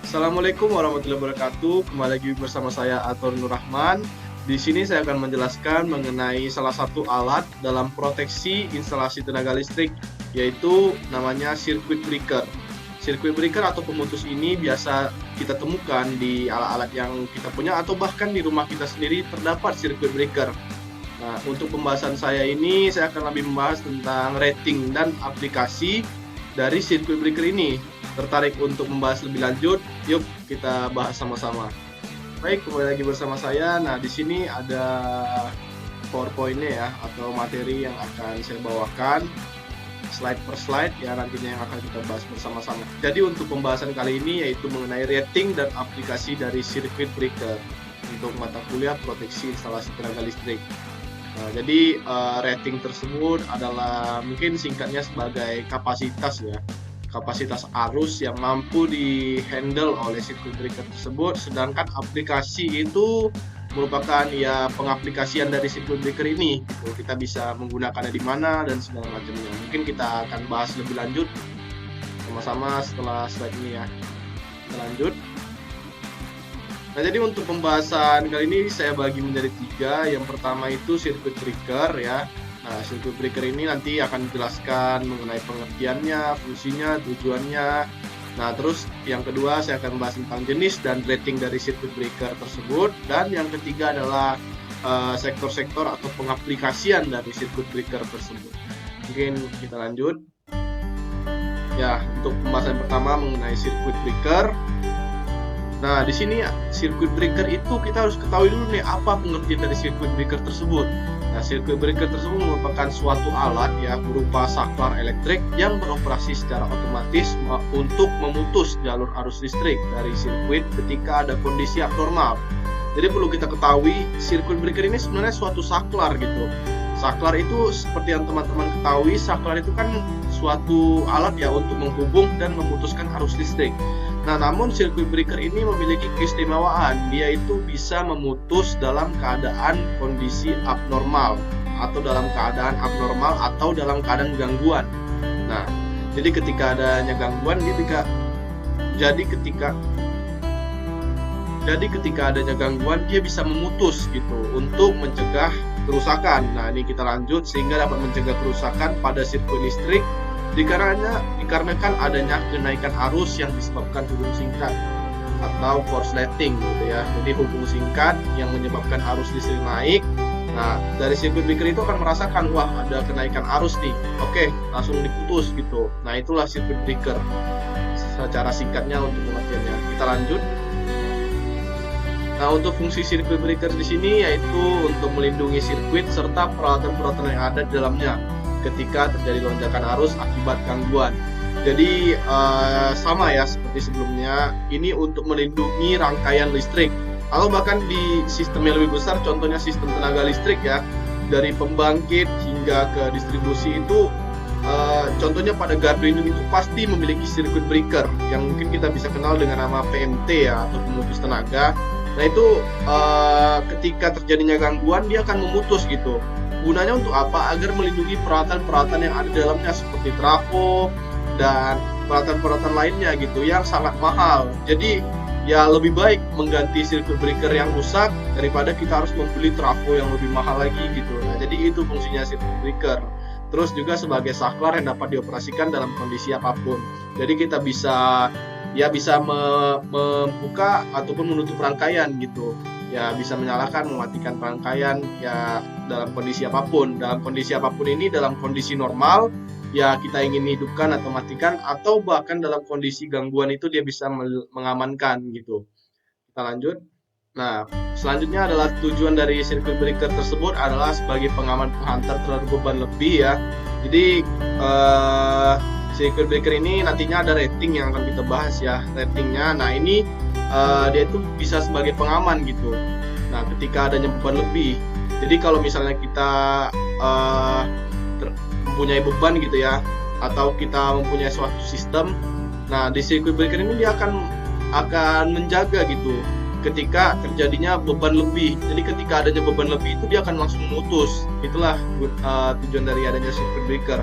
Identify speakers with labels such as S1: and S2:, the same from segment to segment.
S1: Assalamualaikum warahmatullahi wabarakatuh. Kembali lagi bersama saya Atur Nur Rahman. Di sini saya akan menjelaskan mengenai salah satu alat dalam proteksi instalasi tenaga listrik, yaitu namanya circuit breaker. Circuit breaker atau pemutus ini biasa kita temukan di alat-alat yang kita punya atau bahkan di rumah kita sendiri terdapat circuit breaker. Nah, untuk pembahasan saya ini, saya akan lebih membahas tentang rating dan aplikasi dari circuit breaker ini. Tertarik untuk membahas lebih lanjut? Yuk kita bahas sama-sama. Baik, kembali lagi bersama saya. Nah, di sini ada PowerPoint-nya ya, atau materi yang akan saya bawakan slide per slide ya, nantinya yang akan kita bahas bersama-sama. Jadi untuk pembahasan kali ini yaitu mengenai rating dan aplikasi dari circuit breaker untuk mata kuliah proteksi instalasi tenaga listrik. Nah, jadi rating tersebut adalah mungkin singkatnya sebagai kapasitas ya, kapasitas arus yang mampu di-handle oleh circuit breaker tersebut, sedangkan aplikasi itu merupakan ya pengaplikasian dari circuit breaker ini. Gitu. Kita bisa menggunakannya di mana dan segala macamnya. Mungkin kita akan bahas lebih lanjut sama-sama setelah slide ini ya. Kita lanjut. Nah, jadi untuk pembahasan kali ini saya bagi menjadi 3. Yang pertama itu circuit breaker ya. Nah, circuit breaker ini nanti akan dijelaskan mengenai pengertiannya, fungsinya, tujuannya. Nah, terus yang kedua saya akan bahas tentang jenis dan rating dari circuit breaker tersebut. Dan yang ketiga adalah sektor-sektor atau pengaplikasian dari circuit breaker tersebut. Mungkin kita lanjut. Ya, untuk pembahasan pertama mengenai circuit breaker. Nah, di sini circuit breaker itu kita harus ketahui dulu nih apa pengertian dari circuit breaker tersebut. Nah, circuit breaker tersebut merupakan suatu alat ya berupa saklar elektrik yang beroperasi secara otomatis untuk memutus jalur arus listrik dari sirkuit ketika ada kondisi abnormal. Jadi perlu kita ketahui, circuit breaker ini sebenarnya suatu saklar gitu. Saklar itu seperti yang teman-teman ketahui, saklar itu kan suatu alat ya untuk menghubung dan memutuskan arus listrik. Nah, namun circuit breaker ini memiliki keistimewaan, dia itu bisa memutus dalam keadaan kondisi abnormal atau dalam keadaan gangguan. Nah, jadi ketika adanya gangguan ketika adanya gangguan dia bisa memutus gitu untuk mencegah kerusakan. Nah, ini kita lanjut sehingga dapat mencegah kerusakan pada sirkuit listrik dikarenakan adanya kenaikan arus yang disebabkan hubung singkat atau korsleting gitu ya. Jadi hubung singkat yang menyebabkan arus listrik naik. Nah, dari sirkuit breaker itu akan merasakan wah ada kenaikan arus nih. Oke, langsung diputus gitu. Nah, itulah sirkuit breaker. Secara singkatnya untuk pengertiannya. Kita lanjut. Nah, untuk fungsi circuit breaker di sini yaitu untuk melindungi sirkuit serta peralatan-peralatan yang ada di dalamnya ketika terjadi lonjakan arus akibat gangguan. Jadi sama ya seperti sebelumnya, ini untuk melindungi rangkaian listrik atau bahkan di sistem yang lebih besar, contohnya sistem tenaga listrik ya, dari pembangkit hingga ke distribusi itu contohnya pada gardu induk itu pasti memiliki circuit breaker yang mungkin kita bisa kenal dengan nama PMT ya, atau pemutus tenaga. Nah, itu ketika terjadinya gangguan dia akan memutus gitu. Gunanya untuk apa? Agar melindungi peralatan-peralatan yang ada di dalamnya seperti trafo dan peralatan-peralatan lainnya gitu yang sangat mahal. Jadi ya lebih baik mengganti circuit breaker yang rusak daripada kita harus membeli trafo yang lebih mahal lagi gitu. Nah, jadi itu fungsinya circuit breaker. Terus juga sebagai saklar yang dapat dioperasikan dalam kondisi apapun. Jadi kita bisa membuka ataupun menutup rangkaian gitu. Ya bisa menyalakan, mematikan rangkaian ya dalam kondisi apapun. Dalam kondisi apapun ini, dalam kondisi normal ya kita ingin hidupkan atau matikan, atau bahkan dalam kondisi gangguan itu dia bisa mengamankan gitu. Kita lanjut. Nah, selanjutnya adalah tujuan dari circuit breaker tersebut adalah sebagai pengaman penghantar terhadap beban lebih ya. Jadi circuit breaker ini nantinya ada rating yang akan kita bahas ya, ratingnya. Nah, ini dia itu bisa sebagai pengaman gitu. Nah, ketika adanya beban lebih, jadi kalau misalnya kita mempunyai beban gitu ya, atau kita mempunyai suatu sistem, nah di circuit breaker ini dia akan menjaga gitu ketika terjadinya beban lebih. Jadi ketika adanya beban lebih itu dia akan langsung memutus. Itulah tujuan dari adanya circuit breaker.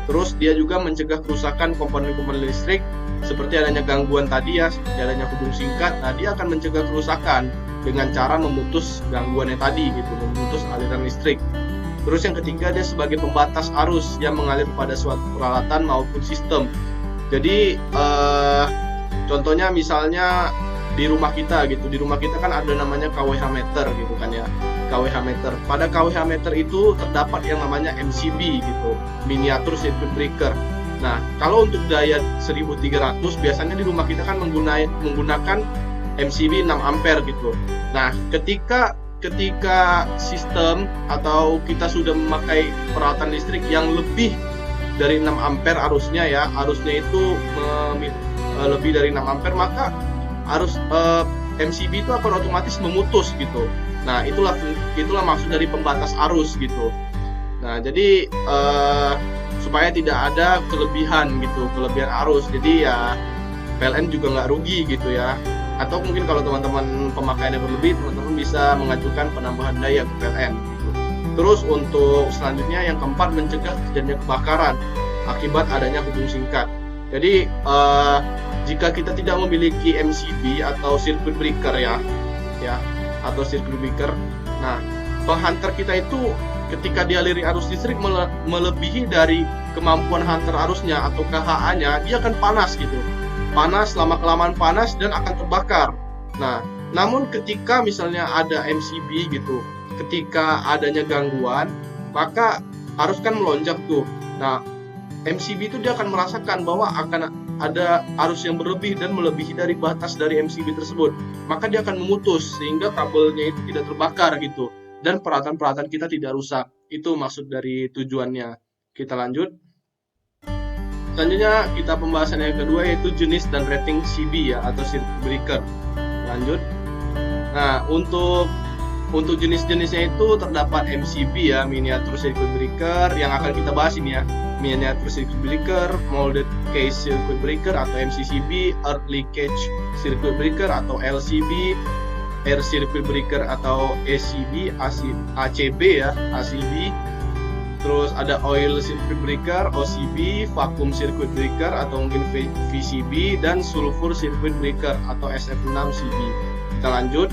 S1: Terus dia juga mencegah kerusakan komponen-komponen listrik seperti adanya gangguan tadi ya, seperti adanya hubung singkat. Nah, dia akan mencegah kerusakan dengan cara memutus gangguannya tadi gitu, memutus aliran listrik. Terus yang ketiga, dia sebagai pembatas arus yang mengalir pada suatu peralatan maupun sistem. Jadi contohnya misalnya di rumah kita gitu, di rumah kita kan ada namanya KWH meter gitu kan ya, KWH meter. Pada KWH meter itu terdapat yang namanya MCB gitu, miniatur circuit breaker. Nah, kalau untuk daya 1300 biasanya di rumah kita kan menggunakan MCB 6 ampere gitu. Nah, ketika sistem atau kita sudah memakai peralatan listrik yang lebih dari 6 ampere arusnya ya, arusnya itu lebih dari 6 ampere, maka arus MCB itu akan otomatis memutus gitu. Nah, itulah maksud dari pembatas arus gitu. Nah, jadi supaya tidak ada kelebihan arus. Jadi ya PLN juga nggak rugi gitu ya. Atau mungkin kalau teman-teman pemakaiannya berlebih, teman-teman bisa mengajukan penambahan daya ke PLN gitu. Terus untuk selanjutnya yang keempat, mencegah terjadinya kebakaran akibat adanya hubung singkat. Jadi jika kita tidak memiliki MCB atau circuit breaker ya atau circuit breaker, nah penghantar kita itu ketika dialiri arus listrik melebihi dari kemampuan hantar arusnya atau KHA-nya, dia akan panas gitu. Panas, lama-kelamaan panas dan akan terbakar. Nah, namun ketika misalnya ada MCB gitu, ketika adanya gangguan, maka arus kan melonjak tuh. Nah, MCB itu dia akan merasakan bahwa akan ada arus yang berlebih dan melebihi dari batas dari MCB tersebut. Maka dia akan memutus sehingga kabelnya itu tidak terbakar gitu. Dan peralatan-peralatan kita tidak rusak. Itu maksud dari tujuannya. Kita lanjut. Selanjutnya kita pembahasan yang kedua yaitu jenis dan rating CB ya atau circuit breaker. Lanjut. Nah, untuk jenis-jenisnya itu terdapat MCB ya, miniatur circuit breaker, yang akan kita bahas ini ya. Miniatur circuit breaker, molded case circuit breaker atau MCCB, earth leakage circuit breaker atau LCB, air circuit breaker atau ACB, ACB ya, ACB. Terus ada oil circuit breaker, OCB, vacuum circuit breaker atau mungkin VCB, dan sulfur circuit breaker atau SF6CB. Kita lanjut.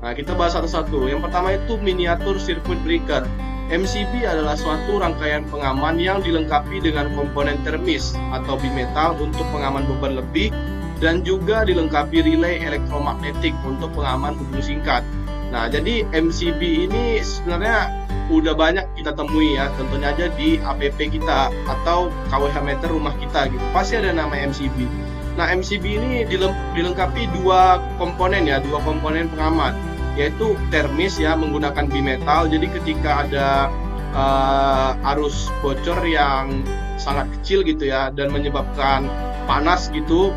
S1: Nah, kita bahas satu-satu. Yang pertama itu miniatur circuit breaker. MCB adalah suatu rangkaian pengaman yang dilengkapi dengan komponen termis atau bimetal untuk pengaman beban lebih dan juga dilengkapi relay elektromagnetik untuk pengaman hubung singkat. Nah, jadi MCB ini sebenarnya udah banyak kita temui ya, tentunya aja di APP kita atau KWH meter rumah kita gitu. Pasti ada nama MCB. Nah, MCB ini dilengkapi dua komponen pengaman, yaitu termis ya menggunakan bimetal. Jadi ketika ada arus bocor yang sangat kecil gitu ya dan menyebabkan panas gitu,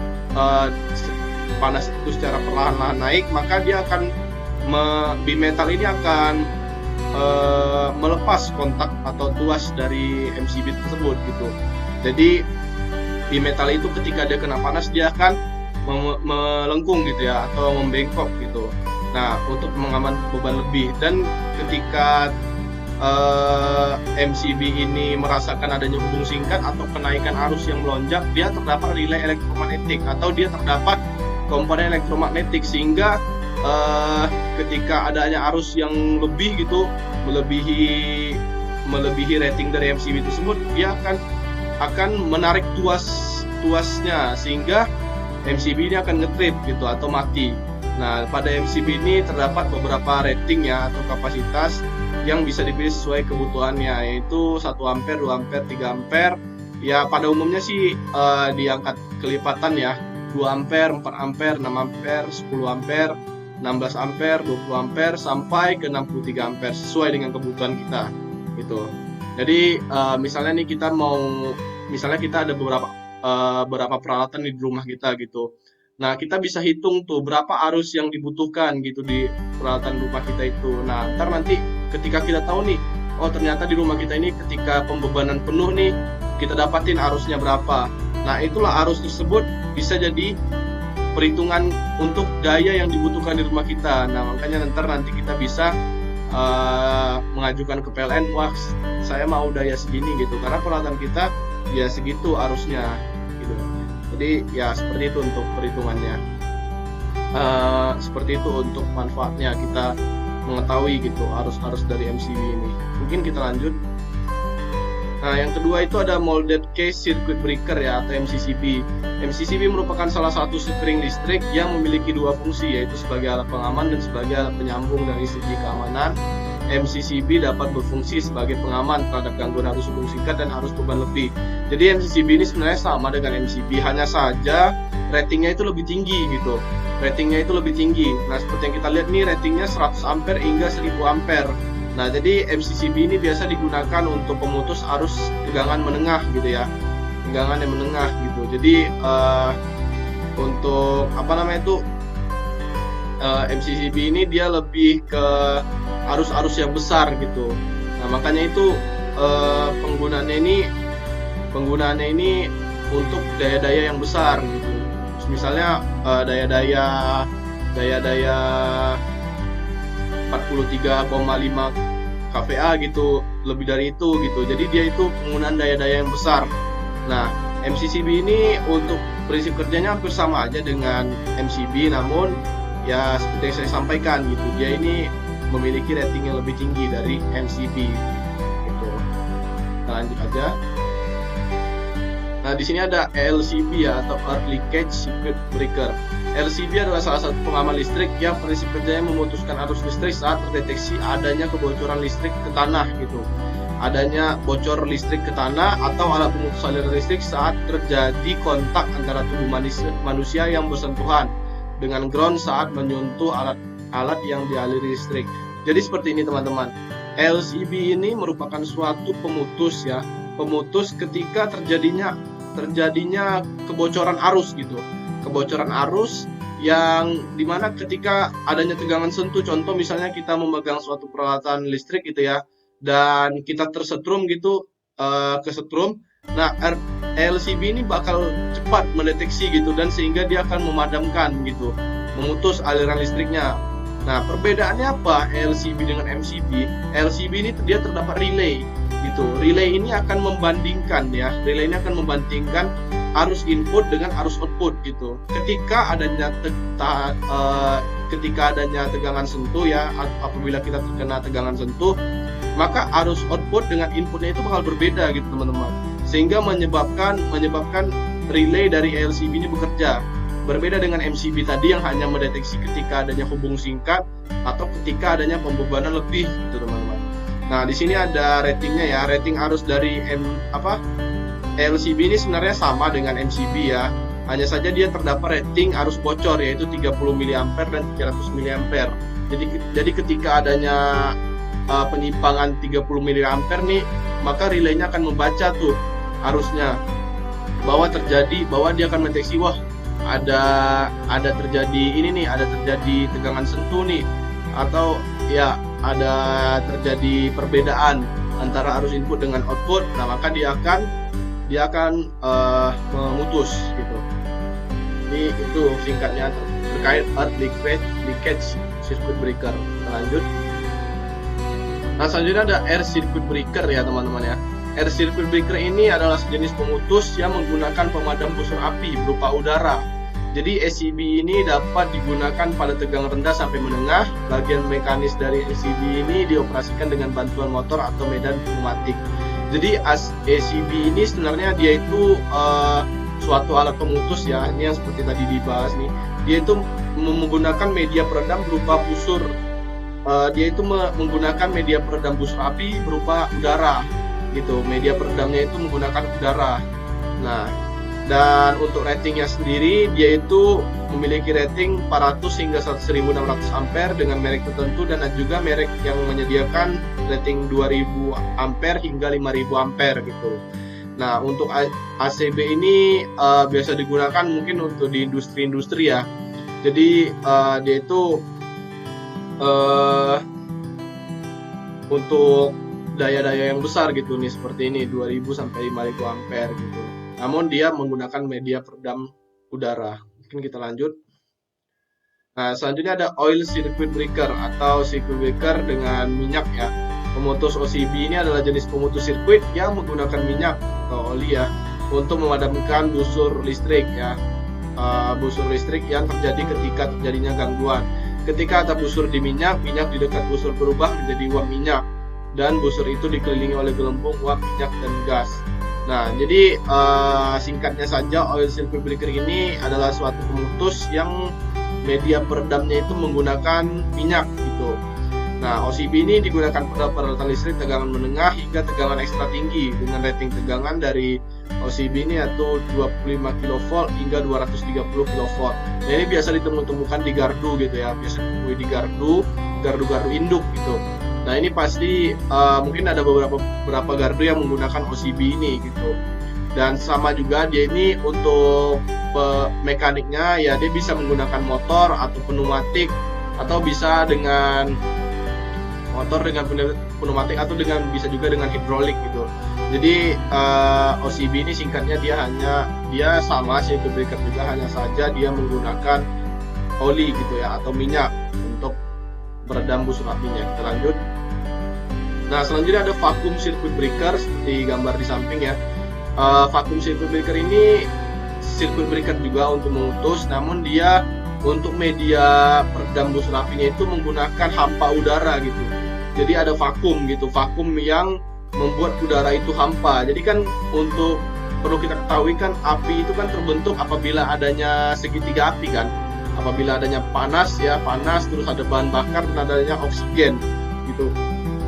S1: panas itu secara perlahan-lahan naik, maka dia akan bimetal ini akan melepas kontak atau tuas dari MCB tersebut gitu. Jadi bimetal itu ketika dia kena panas dia akan melengkung gitu ya atau membengkok gitu. Nah, untuk mengaman beban lebih, dan ketika MCB ini merasakan adanya hubung singkat atau kenaikan arus yang melonjak, dia terdapat relay elektromagnetik atau dia terdapat komponen elektromagnetik, sehingga ketika adanya arus yang lebih gitu, melebihi rating dari MCB tersebut, dia akan menarik tuasnya sehingga MCB ini akan ngetrip gitu atau mati. Nah, pada MCB ini terdapat beberapa rating ya atau kapasitas yang bisa dipilih sesuai kebutuhannya, yaitu 1 ampere, 2 ampere, 3 ampere. Ya, pada umumnya sih diangkat kelipatan ya, 2 ampere, 4 ampere, 6 ampere, 10 ampere, 16 ampere, 20 ampere sampai ke 63 ampere sesuai dengan kebutuhan kita gitu. Jadi misalnya nih kita ada beberapa peralatan di rumah kita gitu. Nah, kita bisa hitung tuh berapa arus yang dibutuhkan gitu di peralatan rumah kita itu. Nah, ntar nanti ketika kita tahu nih, oh ternyata di rumah kita ini ketika pembebanan penuh nih, kita dapatin arusnya berapa. Nah, itulah arus tersebut bisa jadi perhitungan untuk daya yang dibutuhkan di rumah kita. Nah, makanya nanti kita bisa mengajukan ke PLN, wah saya mau daya segini gitu, karena peralatan kita ya segitu arusnya gitu. Jadi ya seperti itu untuk perhitungannya. Seperti itu untuk manfaatnya kita mengetahui gitu arus-arus dari MCB ini. Mungkin kita lanjut. Nah, yang kedua itu ada Molded Case Circuit Breaker ya, atau MCCB. MCCB merupakan salah satu sekring listrik yang memiliki dua fungsi, yaitu sebagai alat pengaman dan sebagai alat penyambung dari segi keamanan. MCCB dapat berfungsi sebagai pengaman terhadap gangguan arus hubung singkat dan arus beban lebih. Jadi MCCB ini sebenarnya sama dengan MCB, hanya saja ratingnya itu lebih tinggi gitu. Ratingnya itu lebih tinggi. Nah, seperti yang kita lihat nih, ratingnya 100 ampere hingga 1000 ampere. Nah, jadi MCCB ini biasa digunakan untuk pemutus arus tegangan menengah gitu ya, tegangan yang menengah gitu. Jadi untuk apa namanya itu MCCB ini dia lebih ke arus-arus yang besar gitu. Nah, makanya itu penggunaannya ini untuk daya-daya yang besar gitu. Misalnya daya-daya 43,5 kVA gitu, lebih dari itu gitu. Jadi dia itu penggunaan daya-daya yang besar. Nah, MCCB ini untuk prinsip kerjanya hampir sama aja dengan MCB, namun ya seperti yang saya sampaikan gitu, dia ini memiliki rating yang lebih tinggi dari MCB gitu. Nah, lanjut aja. Nah, di sini ada LCB ya, atau Earth Leakage Circuit Breaker. LCB adalah salah satu pengaman listrik yang prinsip kerjanya memutuskan arus listrik saat terdeteksi adanya kebocoran listrik ke tanah gitu. Adanya bocor listrik ke tanah atau alat pemutus aliran listrik saat terjadi kontak antara tubuh manusia yang bersentuhan dengan ground saat menyentuh alat yang dialiri listrik. Jadi seperti ini teman-teman. LCB ini merupakan suatu pemutus ya, pemutus ketika terjadinya kebocoran arus gitu. Kebocoran arus yang dimana ketika adanya tegangan sentuh, contoh misalnya kita memegang suatu peralatan listrik gitu ya, dan kita tersetrum gitu, kesetrum. Nah, LCB ini bakal cepat mendeteksi gitu, dan sehingga dia akan memadamkan gitu, memutus aliran listriknya. Nah, perbedaannya apa LCB dengan MCB? LCB ini dia terdapat relay gitu. Relay ini akan membandingkan ya, relay ini akan membandingkan arus input dengan arus output gitu. Ketika adanya tegangan sentuh ya, apabila kita terkena tegangan sentuh, maka arus output dengan inputnya itu bakal berbeda gitu teman-teman. Sehingga menyebabkan relay dari LCB ini bekerja. Berbeda dengan MCB tadi yang hanya mendeteksi ketika adanya hubung singkat atau ketika adanya pembebanan lebih gitu teman-teman. Nah, di sini ada ratingnya ya. Rating arus dari LCB ini sebenarnya sama dengan MCB ya. Hanya saja dia terdapat rating arus bocor yaitu 30 mA dan 300 mA. Jadi ketika adanya penyimpangan 30 mA nih, maka relaynya akan membaca tuh arusnya bahwa dia akan mendeteksi, wah ada terjadi tegangan sentuh nih, atau ya ada terjadi perbedaan antara arus input dengan output. Nah, maka dia akan memutus gitu. Ini itu singkatnya terkait Earth Leakage Circuit Breaker. Lanjut. Nah, selanjutnya ada Air Circuit Breaker ya teman-teman ya. Air Circuit Breaker ini adalah sejenis pemutus yang menggunakan pemadam busur api berupa udara. Jadi SCB ini dapat digunakan pada tegangan rendah sampai menengah. Bagian mekanis dari SCB ini dioperasikan dengan bantuan motor atau medan pneumatik. Jadi SCB ini sebenarnya dia itu suatu alat pemutus ya, ini yang seperti tadi dibahas nih. Dia itu menggunakan media peredam berupa busur. Dia itu menggunakan media peredam busur api berupa udara gitu. Media peredamnya itu menggunakan udara. Nah, dan untuk ratingnya sendiri dia itu memiliki rating 400 hingga 1600 ampere dengan merek tertentu, dan juga merek yang menyediakan rating 2000 ampere hingga 5000 ampere gitu. Nah, untuk ACB ini biasa digunakan mungkin untuk di industri-industri ya. Jadi dia itu untuk daya-daya yang besar gitu nih, seperti ini 2000 sampai 5000 ampere gitu. Namun dia menggunakan media peredam udara. Mungkin kita lanjut. Nah, selanjutnya ada oil circuit breaker atau circuit breaker dengan minyak ya. Pemutus OCB ini adalah jenis pemutus sirkuit yang menggunakan minyak atau oli ya untuk memadamkan busur listrik ya. Busur listrik yang terjadi ketika terjadinya gangguan. Ketika ada busur di minyak, minyak di dekat busur berubah menjadi uap minyak dan busur itu dikelilingi oleh gelembung uap minyak dan gas. Nah, jadi singkatnya saja oil circuit breaker ini adalah suatu pemutus yang media peredamnya itu menggunakan minyak gitu. Nah, OCB ini digunakan pada peralatan listrik tegangan menengah hingga tegangan ekstra tinggi dengan rating tegangan dari OCB ini yaitu 25 kV hingga 230 kV. Nah, ini biasa ditemukan di gardu gitu ya, biasa ditemui di gardu induk gitu. Nah, ini pasti mungkin ada beberapa gardu yang menggunakan OCB ini gitu. Dan sama juga dia ini untuk mekaniknya ya, dia bisa menggunakan motor atau pneumatik, atau bisa dengan motor dengan pneumatik, atau bisa juga dengan hidrolik gitu. Jadi OCB ini singkatnya dia sama circuit breaker juga, hanya saja dia menggunakan oli gitu ya atau minyak untuk meredam busur apinya. Kita lanjut. Nah, selanjutnya ada vacuum circuit breaker seperti gambar di samping ya. Vacuum circuit breaker ini circuit breaker juga untuk mengutus, namun dia untuk media peredam busur apinya itu menggunakan hampa udara gitu. Jadi ada vakum gitu, vakum yang membuat udara itu hampa. Jadi kan untuk perlu kita ketahui kan, api itu kan terbentuk apabila adanya segitiga api kan. Apabila adanya panas ya, panas, terus ada bahan bakar dan adanya oksigen gitu.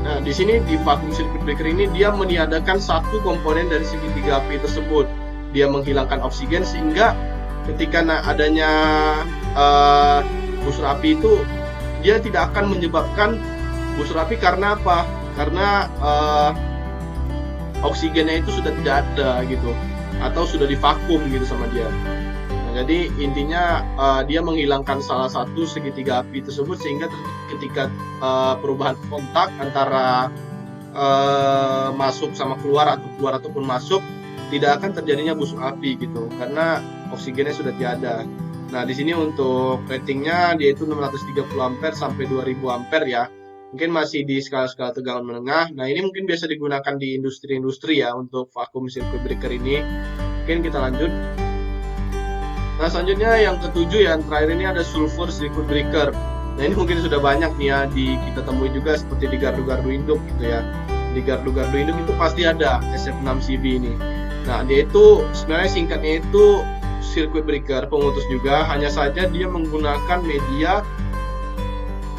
S1: Nah, di sini di vacuum circuit breaker ini dia meniadakan satu komponen dari segitiga api tersebut. Dia menghilangkan oksigen sehingga ketika adanya busur api itu, dia tidak akan menyebabkan busur api. Karena apa? Karena oksigennya itu sudah tidak ada gitu, atau sudah divakum gitu sama dia. Nah, jadi intinya dia menghilangkan salah satu segitiga api tersebut, sehingga ketika perubahan kontak antara masuk sama keluar, atau keluar ataupun masuk, tidak akan terjadinya busur api gitu, karena oksigennya sudah tiada. Nah, di sini untuk ratingnya dia itu 630 ampere sampai 2000 ampere ya. Mungkin masih di skala-skala tegangan menengah. Nah, ini mungkin biasa digunakan di industri-industri ya untuk vacuum circuit breaker ini. Mungkin kita lanjut. Nah, selanjutnya yang ketujuh, yang terakhir ini ada sulfur circuit breaker. Nah, ini mungkin sudah banyak nih ya kita temui juga seperti di gardu-gardu induk gitu ya. Di gardu-gardu induk itu pasti ada SF6CB ini. Nah, dia itu sebenarnya singkatnya itu circuit breaker, pemutus juga, hanya saja dia menggunakan media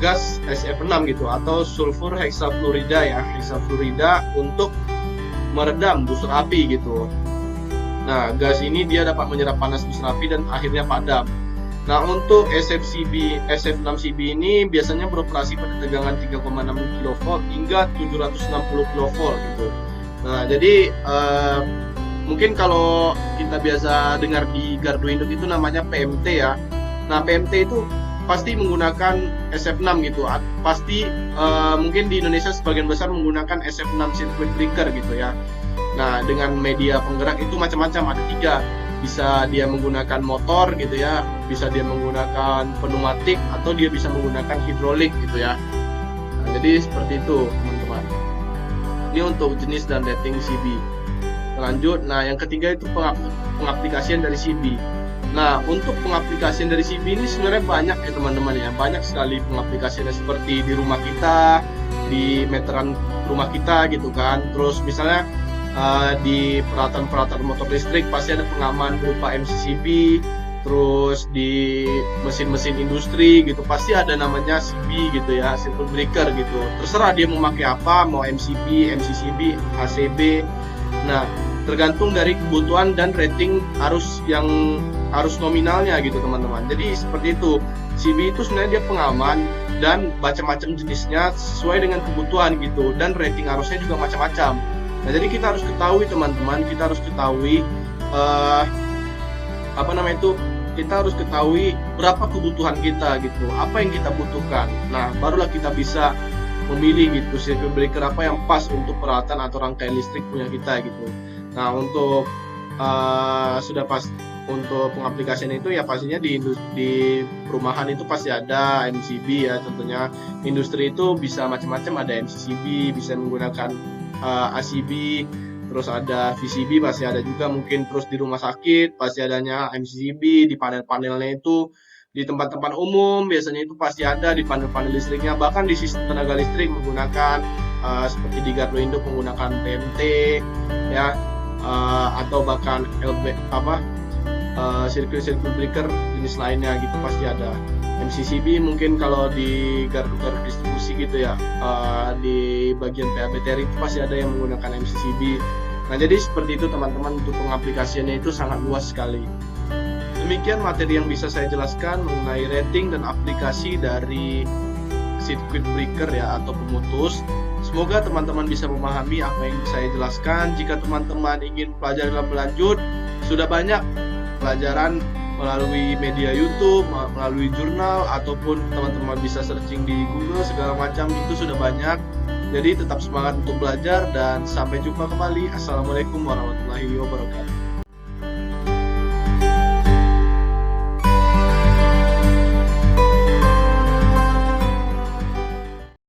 S1: gas SF6 gitu, atau sulfur hexafluorida ya, hexafluorida untuk meredam busur api gitu. Nah, gas ini dia dapat menyerap panas busur api dan akhirnya padam. Nah, untuk SF6CB ini biasanya beroperasi pada tegangan 3,6 kV hingga 760 kV gitu. Nah, jadi mungkin kalau kita biasa dengar di gardu induk itu namanya PMT ya. Nah, PMT itu pasti menggunakan SF6 gitu. Pasti mungkin di Indonesia sebagian besar menggunakan SF6 circuit breaker gitu ya. Nah, dengan media penggerak itu macam-macam, ada 3. Bisa dia menggunakan motor gitu ya, bisa dia menggunakan pneumatik, atau dia bisa menggunakan hidrolik gitu ya. Nah, jadi seperti itu teman-teman. Ini untuk jenis dan rating CB. Lanjut. Nah, yang ketiga itu pengaplikasian dari CB. Nah, untuk pengaplikasian dari CB ini sebenarnya banyak ya teman-teman ya. Banyak sekali pengaplikasiannya, seperti di rumah kita, di meteran rumah kita gitu kan. Terus misalnya di peralatan-peralatan motor listrik pasti ada pengaman berupa MCCB. Terus di mesin-mesin industri gitu pasti ada namanya CB gitu ya, circuit breaker gitu. Terserah dia mau pakai apa, mau MCB, MCCB, ACB. Nah, tergantung dari kebutuhan dan rating arus nominalnya gitu teman-teman. Jadi seperti itu. CB itu sebenarnya dia pengaman dan macam-macam jenisnya sesuai dengan kebutuhan gitu, dan rating arusnya juga macam-macam. Nah, jadi kita harus ketahui teman-teman, kita harus ketahui kita harus ketahui berapa kebutuhan kita gitu, apa yang kita butuhkan. Nah, barulah kita bisa memilih gitu circuit breaker apa yang pas untuk peralatan atau rangkaian listrik punya kita gitu. Nah, untuk untuk pengaplikasian itu ya pastinya di perumahan itu pasti ada MCB ya, contohnya industri itu bisa macam-macam, ada MCCB, bisa menggunakan ACB, terus ada VCB pasti ada juga mungkin, terus di rumah sakit pasti adanya MCCB, di panel-panelnya itu, di tempat-tempat umum biasanya itu pasti ada di panel-panel listriknya, bahkan di sistem tenaga listrik menggunakan seperti di Gardu Induk menggunakan PMT ya, atau bahkan sirkuit-sirkuit breaker jenis lainnya gitu pasti ada. MCCB mungkin kalau di gardu-gardu distribusi gitu ya, di bagian PABTR itu pasti ada yang menggunakan MCCB. Nah jadi seperti itu teman-teman, untuk pengaplikasiannya itu sangat luas sekali. Demikian materi yang bisa saya jelaskan mengenai rating dan aplikasi dari circuit breaker ya, atau pemutus. Semoga teman-teman bisa memahami apa yang saya jelaskan. Jika teman-teman ingin pelajari lebih lanjut, sudah banyak pelajaran melalui media YouTube, melalui jurnal, ataupun teman-teman bisa searching di Google segala macam, itu sudah banyak. Jadi tetap semangat untuk belajar dan sampai jumpa kembali. Assalamualaikum warahmatullahi wabarakatuh.